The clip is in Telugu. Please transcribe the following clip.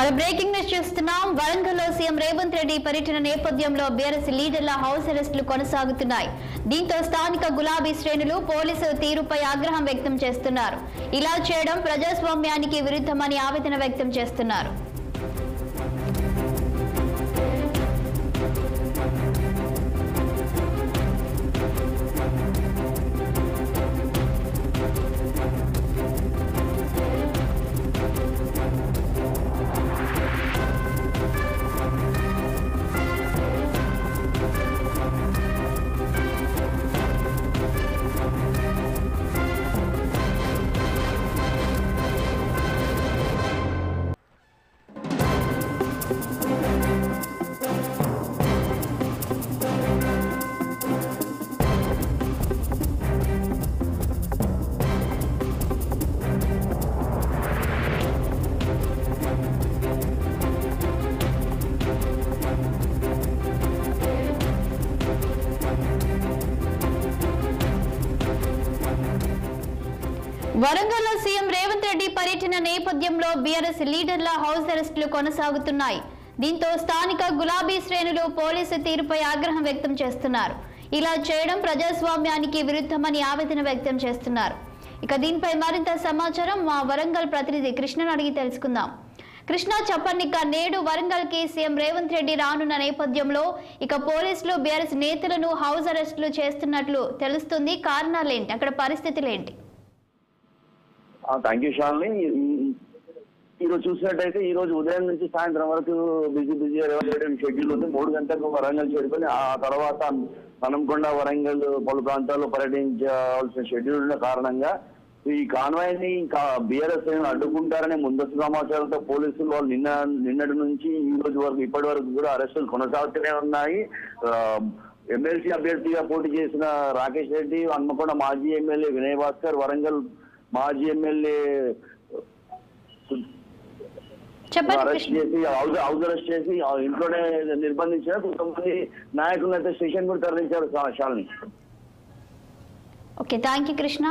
మన బ్రేకింగ్ న్యూస్ చూస్తున్నాం. వరంగల్లో సీఎం రేవంత్ రెడ్డి పర్యటన నేపథ్యంలో బీఆర్ఎస్ లీడర్ల హౌస్ అరెస్టులు కొనసాగుతున్నాయి. దీంతో స్థానిక గులాబీ శ్రేణులు పోలీసు తీరుపై ఆగ్రహం వ్యక్తం చేస్తున్నారు. ఇలా చేయడం ప్రజాస్వామ్యానికి విరుద్ధమని ఆవేదన వ్యక్తం చేస్తున్నారు. వరంగల్లో సీఎం రేవంత్ రెడ్డి పర్యటన నేపథ్యంలో బీఆర్ఎస్ లీడర్ల హౌస్ అరెస్టులు కొనసాగుతున్నాయి. దీంతో స్థానిక గులాబీ శ్రేణులు పోలీసు తీరుపై ఆగ్రహం వ్యక్తం చేస్తున్నారు. ఇలా చేయడం ప్రజాస్వామ్యానికి విరుద్ధమని ఆవేదన వ్యక్తం చేస్తున్నారు. ఇక దీనిపై మరింత సమాచారం మా వరంగల్ ప్రతినిధి కృష్ణను అడిగి తెలుసుకుందాం. కృష్ణ, చెప్పండి. నేడు వరంగల్ కి సీఎం రేవంత్ రెడ్డి రానున్న నేపథ్యంలో ఇక పోలీసులు బీఆర్ఎస్ నేతలను హౌస్ అరెస్టులు చేస్తున్నట్లు తెలుస్తుంది. కారణాలేంటి, అక్కడ పరిస్థితులు ఏంటి? Thank you Shalini. ఈరోజు చూసినట్టయితే ఈ రోజు ఉదయం నుంచి సాయంత్రం వరకు బిజీ రేవంత్ రెడ్డి షెడ్యూల్ ఉంది. 3 గంటలకు వరంగల్ చేరుకొని ఆ తర్వాత హనంకొండ, వరంగల్ పలు ప్రాంతాల్లో పర్యటించాల్సిన షెడ్యూల్ ఉన్న కారణంగా ఈ కాన్వాయ్ ని బీఆర్ఎస్ అడ్డుకుంటారనే ముందస్తు సమాచారంతో పోలీసులు వాళ్ళు నిన్నటి నుంచి ఈ రోజు వరకు ఇప్పటి వరకు కూడా అరెస్టులు కొనసాగుతూనే ఉన్నాయి. ఎమ్మెల్సీ అభ్యర్థిగా పోటీ చేసిన రాకేష్ రెడ్డి, హన్మకొండ మాజీ ఎమ్మెల్యే వినయ్ భాస్కర్, వరంగల్ మాజీ ఎమ్మెల్యే అరెస్ట్ చేసి హౌస్ అరెస్ట్ చేసి ఇంట్లోనే నిర్బంధించారు. కొంతమంది నాయకులను అయితే స్టేషన్ కూడా తరలించారు. Shalini. Okay, thank you Krishna.